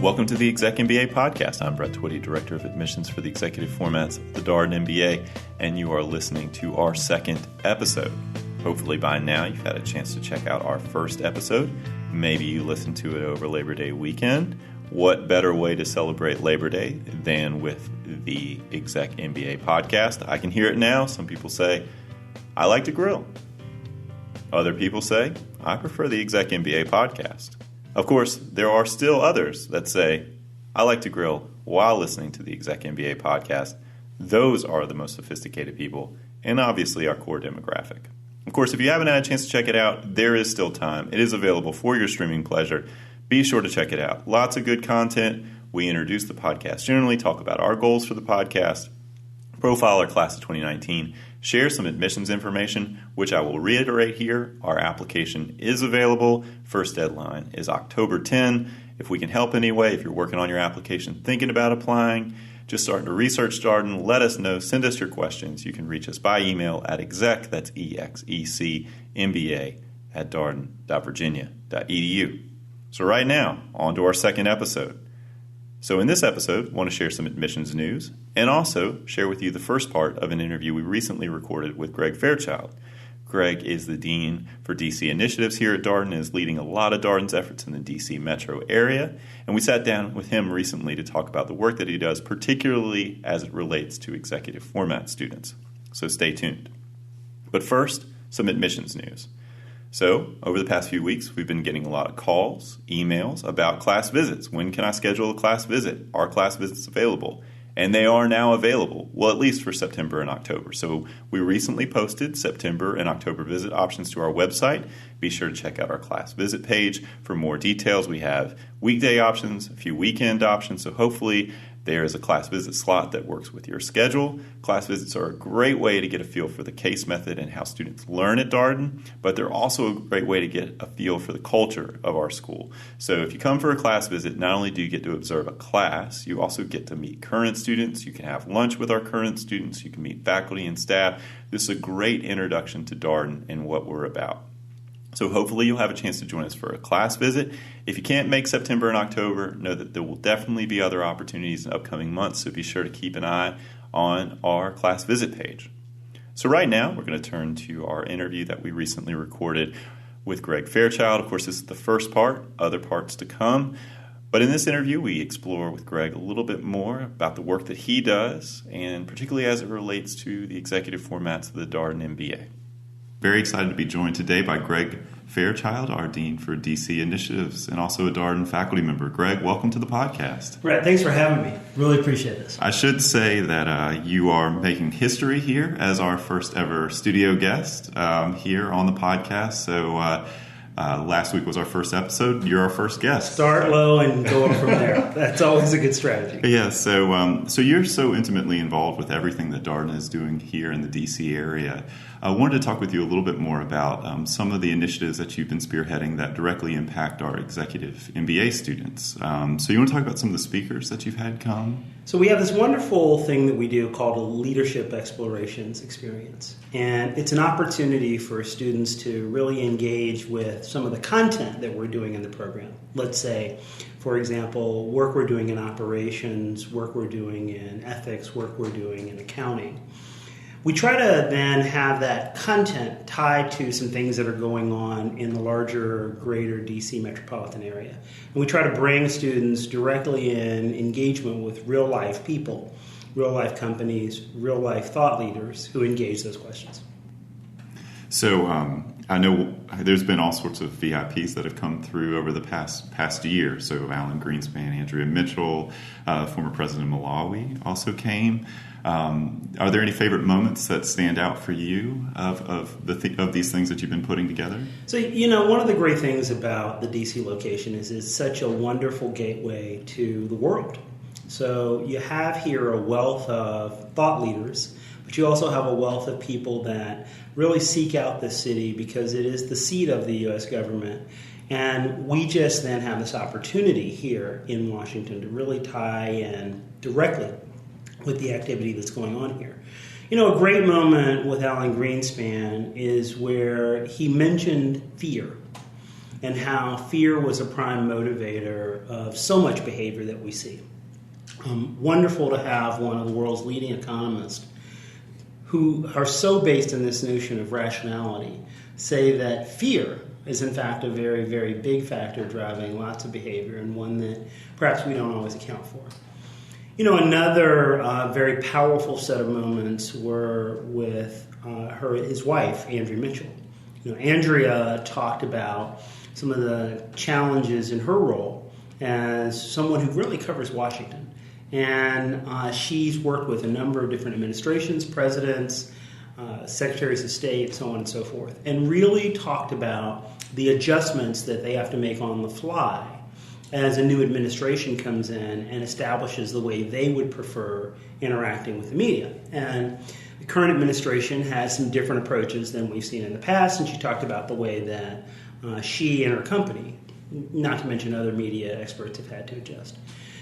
Welcome to the ExecMBA Podcast. I'm Brett Twitty, Director of Admissions for the Executive Formats of the Darden MBA, and you are listening to our second episode. Hopefully by now you've had a chance to check out our first episode. Maybe you listened to it over Labor Day weekend. What better way to celebrate Labor Day than with the ExecMBA Podcast? I can hear it now. Some people say, I like to grill. Other people say, I prefer the ExecMBA Podcast. Of course, there are still others that say, I like to grill while listening to the ExecMBA Podcast. Those are the most sophisticated people and obviously our core demographic. Of course, if you haven't had a chance to check it out, there is still time. It is available for your streaming pleasure. Be sure to check it out. Lots of good content. We introduce the podcast generally, talk about our goals for the podcast, profile our class of 2019, share some admissions information, which I will reiterate here. Our application is available. First deadline is October 10. If we can help anyway, if you're working on your application, thinking about applying, just starting to research Darden, let us know. Send us your questions. You can reach us by email at exec, that's EXECMBA, at darden.virginia.edu. So right now, on to our second episode. So in this episode, I want to share some admissions news and also share with you the first part of an interview we recently recorded with Greg Fairchild. Greg is the Dean for DC Initiatives here at Darden and is leading a lot of Darden's efforts in the DC metro area. And we sat down with him recently to talk about the work that he does, particularly as it relates to executive format students. So stay tuned. But first, some admissions news. So, over the past few weeks, we've been getting a lot of calls, emails about class visits. When can I schedule a class visit? Are class visits available? And they are now available, well, at least for September and October. So, we recently posted September and October visit options to our website. Be sure to check out our class visit page for more details. We have weekday options, a few weekend options, so hopefully there is a class visit slot that works with your schedule. Class visits are a great way to get a feel for the case method and how students learn at Darden, but they're also a great way to get a feel for the culture of our school. So if you come for a class visit, not only do you get to observe a class, you also get to meet current students. You can have lunch with our current students. You can meet faculty and staff. This is a great introduction to Darden and what we're about. So hopefully you'll have a chance to join us for a class visit. If you can't make September and October, know that there will definitely be other opportunities in upcoming months, so be sure to keep an eye on our class visit page. So right now, we're going to turn to our interview that we recently recorded with Greg Fairchild. Of course, this is the first part, other parts to come. But in this interview, we explore with Greg a little bit more about the work that he does, and particularly as it relates to the executive formats of the Darden MBA. Very excited to be joined today by Greg Fairchild, our Dean for DC Initiatives, and also a Darden faculty member. Greg, welcome to the podcast. Brett, thanks for having me. Really appreciate this. I should say that you are making history here as our first ever studio guest here on the podcast. So last week was our first episode. You're our first guest. Start low and go up from there. That's always a good strategy. Yeah, so you're so intimately involved with everything that Darden is doing here in the DC area. I wanted to talk with you a little bit more about some of the initiatives that you've been spearheading that directly impact our executive MBA students. So you want to talk about some of the speakers that you've had come? So we have this wonderful thing that we do called a Leadership Explorations Experience. And it's an opportunity for students to really engage with some of the content that we're doing in the program. Let's say, for example, work we're doing in operations, work we're doing in ethics, work we're doing in accounting. We try to then have that content tied to some things that are going on in the larger, greater DC metropolitan area. And we try to bring students directly in engagement with real-life people, real-life companies, real-life thought leaders who engage those questions. So I know there's been all sorts of VIPs that have come through over the past year. So Alan Greenspan, Andrea Mitchell, former President Malawi also came. Are there any favorite moments that stand out for you of these things that you've been putting together? So, one of the great things about the DC location is it's such a wonderful gateway to the world. So you have here a wealth of thought leaders, but you also have a wealth of people that really seek out this city because it is the seat of the U.S. government. And we just then have this opportunity here in Washington to really tie in directly with the activity that's going on here. A great moment with Alan Greenspan is where he mentioned fear. and how fear was a prime motivator of so much behavior that we see. Wonderful to have one of the world's leading economists who are so based in this notion of rationality say that fear is in fact a very, very big factor driving lots of behavior, and one that perhaps we don't always account for. Another very powerful set of moments were with his wife, Andrea Mitchell. Andrea talked about some of the challenges in her role as someone who really covers Washington. And she's worked with a number of different administrations, presidents, secretaries of state, so on and so forth, and really talked about the adjustments that they have to make on the fly as a new administration comes in and establishes the way they would prefer interacting with the media. And the current administration has some different approaches than we've seen in the past, and she talked about the way that she and her company, not to mention other media experts, have had to adjust.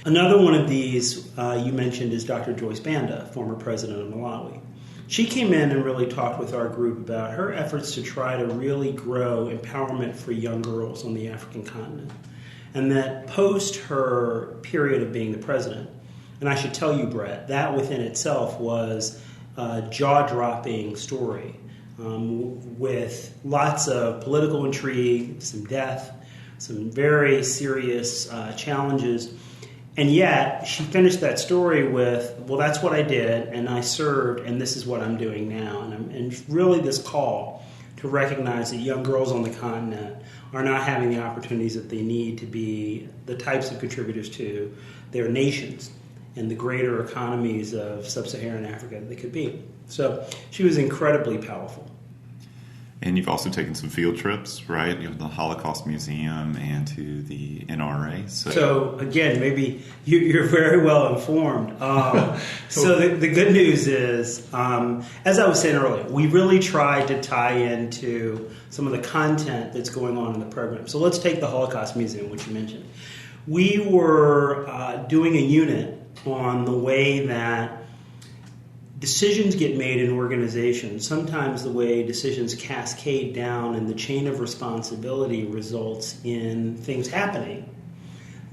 Another one of these you mentioned is Dr. Joyce Banda, former president of Malawi. She came in and really talked with our group about her efforts to try to really grow empowerment for young girls on the African continent. And that post her period of being the president, and I should tell you, Brett, that within itself was a jaw-dropping story with lots of political intrigue, some death, some very serious challenges. And yet, she finished that story with, well, that's what I did, and I served, and this is what I'm doing now. And really this call to recognize that young girls on the continent are not having the opportunities that they need to be the types of contributors to their nations and the greater economies of sub-Saharan Africa that they could be. So she was incredibly powerful. And you've also taken some field trips, right? You know, the Holocaust Museum and to the NRA. So again, maybe you're very well informed. So the good news is, as I was saying earlier, we really tried to tie into some of the content that's going on in the program. So let's take the Holocaust Museum, which you mentioned. We were doing a unit on the way that decisions get made in organizations. Sometimes the way decisions cascade down and the chain of responsibility results in things happening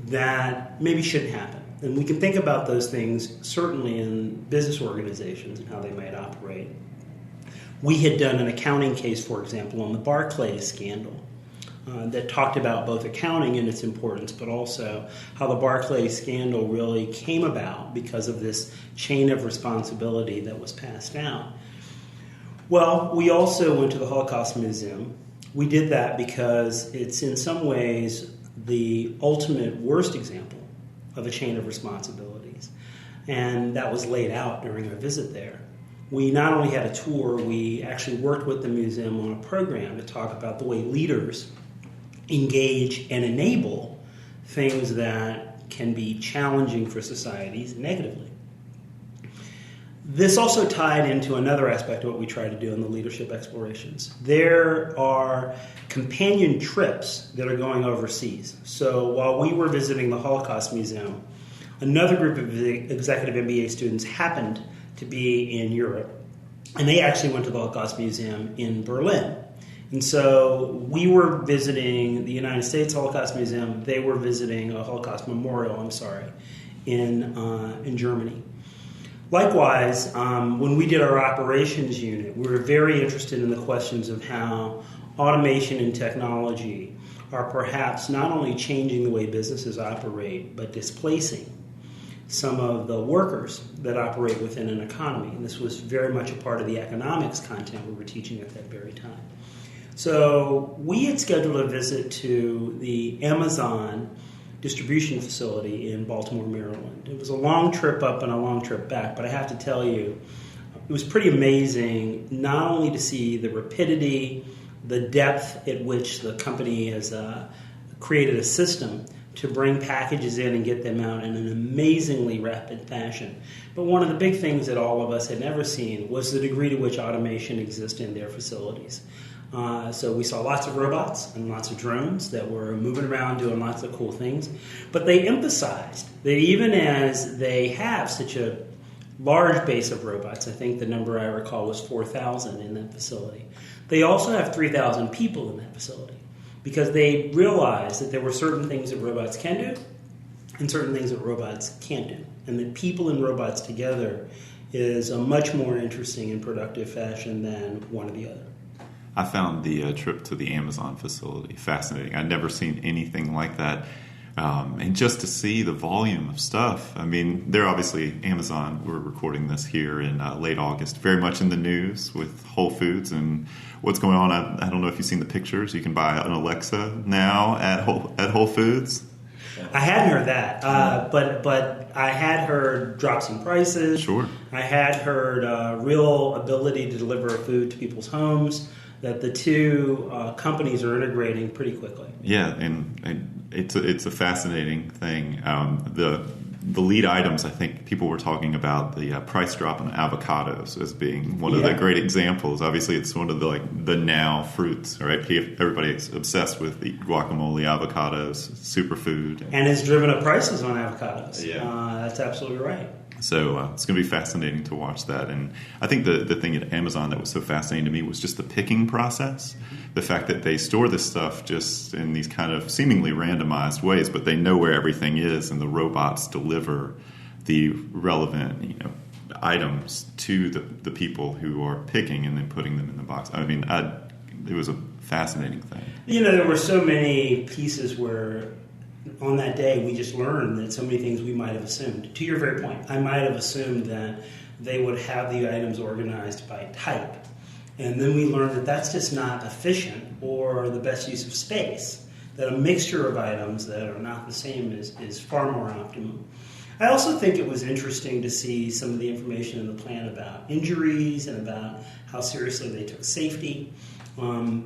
that maybe shouldn't happen. And we can think about those things certainly in business organizations and how they might operate. We had done an accounting case, for example, on the Barclays scandal that talked about both accounting and its importance, but also how the Barclays scandal really came about because of this chain of responsibility that was passed down. Well, we also went to the Holocaust Museum. We did that because it's in some ways the ultimate worst example of a chain of responsibilities. And that was laid out during our visit there. We not only had a tour, we actually worked with the museum on a program to talk about the way leaders engage and enable things that can be challenging for societies negatively. This also tied into another aspect of what we try to do in the leadership explorations. There are companion trips that are going overseas. So while we were visiting the Holocaust Museum, another group of executive MBA students happened to be in Europe, and they actually went to the Holocaust Museum in Berlin. And so we were visiting the United States Holocaust Museum. They were visiting a Holocaust memorial, in Germany. Likewise, when we did our operations unit, we were very interested in the questions of how automation and technology are perhaps not only changing the way businesses operate, but displacing some of the workers that operate within an economy. And this was very much a part of the economics content we were teaching at that very time. So we had scheduled a visit to the Amazon distribution facility in Baltimore, Maryland. It was a long trip up and a long trip back, but I have to tell you, it was pretty amazing not only to see the rapidity, the depth at which the company has created a system to bring packages in and get them out in an amazingly rapid fashion. But one of the big things that all of us had never seen was the degree to which automation exists in their facilities. So we saw lots of robots and lots of drones that were moving around doing lots of cool things. But they emphasized that even as they have such a large base of robots, I think the number I recall was 4,000 in that facility, they also have 3,000 people in that facility. because they realized that there were certain things that robots can do and certain things that robots can't do. And that people and robots together is a much more interesting and productive fashion than one or the other. I found the trip to the Amazon facility fascinating. I'd never seen anything like that. And just to see the volume of stuff. I mean, they're obviously, Amazon, we're recording this here in late August, very much in the news with Whole Foods and what's going on. I don't know if you've seen the pictures. You can buy an Alexa now at Whole Foods. I hadn't heard that, but I had heard drops in prices. Sure. I had heard real ability to deliver food to people's homes, that the two companies are integrating pretty quickly. Yeah, and it's a fascinating thing. The lead items, I think people were talking about the price drop on avocados as being one of the great examples. Obviously, it's one of the now fruits, right? Everybody's obsessed with the guacamole, avocados, superfood. And it's driven up prices on avocados. Yeah. That's absolutely right. So it's going to be fascinating to watch that. And I think the thing at Amazon that was so fascinating to me was just the picking process. The fact that they store this stuff just in these kind of seemingly randomized ways, but they know where everything is, and the robots deliver the relevant items to the people who are picking and then putting them in the box. I mean, it was a fascinating thing. There were so many pieces where on that day we just learned that so many things we might have assumed. To your very point, I might have assumed that they would have the items organized by type. And then we learned that that's just not efficient or the best use of space, that a mixture of items that are not the same is far more optimum. I also think it was interesting to see some of the information in the plan about injuries and about how seriously they took safety.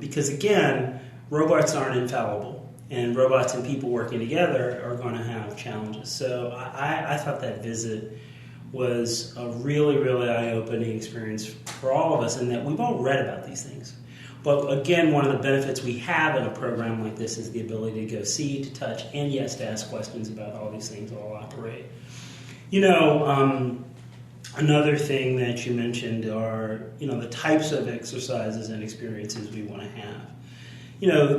Because again, robots aren't infallible, and robots and people working together are going to have challenges. So I thought that visit was a really, really eye-opening experience for all of us, in that we've all read about these things. But again, one of the benefits we have in a program like this is the ability to go see, to touch, and yes, to ask questions about how these things all operate. Another thing that you mentioned are, the types of exercises and experiences we want to have.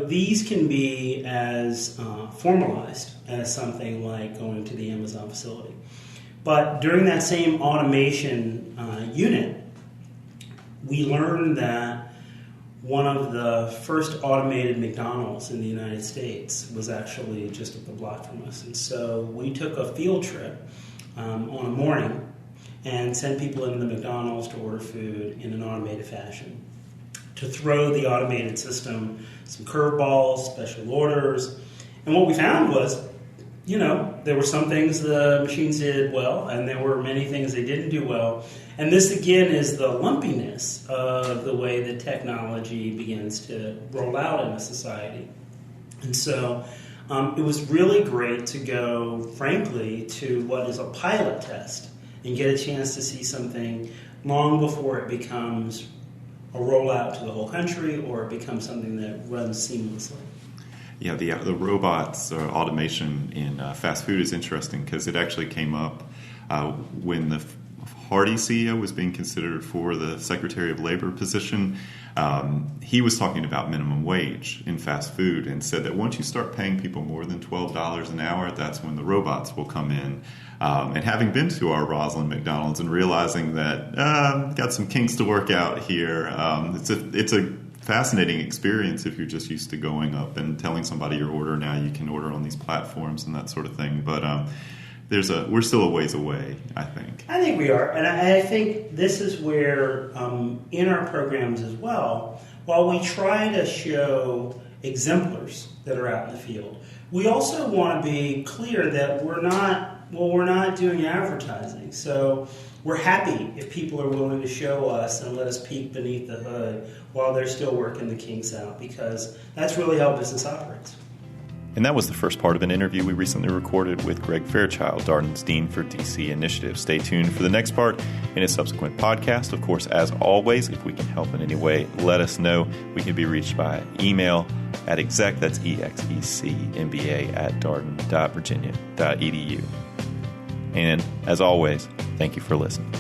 These can be as formalized as something like going to the Amazon facility. But during that same automation unit, we learned that one of the first automated McDonald's in the United States was actually just up the block from us. And so we took a field trip on a morning and sent people into the McDonald's to order food in an automated fashion, to throw the automated system some curveballs, special orders. And what we found was, there were some things the machines did well, and there were many things they didn't do well. And this, again, is the lumpiness of the way that technology begins to roll out in a society. And so it was really great to go, frankly, to what is a pilot test and get a chance to see something long before it becomes a rollout to the whole country or it becomes something that runs seamlessly. Yeah, the robots or automation in fast food is interesting because it actually came up when the Hardy CEO was being considered for the Secretary of Labor position. He was talking about minimum wage in fast food and said that once you start paying people more than $12 an hour, that's when the robots will come in. And having been to our Roslyn McDonald's and realizing that got some kinks to work out here, it's a fascinating experience if you're just used to going up and telling somebody your order. Now you can order on these platforms and that sort of thing. But we're still a ways away, I think. I think we are. And I think this is where, in our programs as well, while we try to show exemplars that are out in the field, we also want to be clear that we're not doing advertising. So we're happy if people are willing to show us and let us peek beneath the hood while they're still working the kinks out, because that's really how business operates. And that was the first part of an interview we recently recorded with Greg Fairchild, Darden's Dean for DC Initiative. Stay tuned for the next part in a subsequent podcast. Of course, as always, if we can help in any way, let us know. We can be reached by email at exec, that's ExecMBA at darden.virginia.edu. And as always, thank you for listening.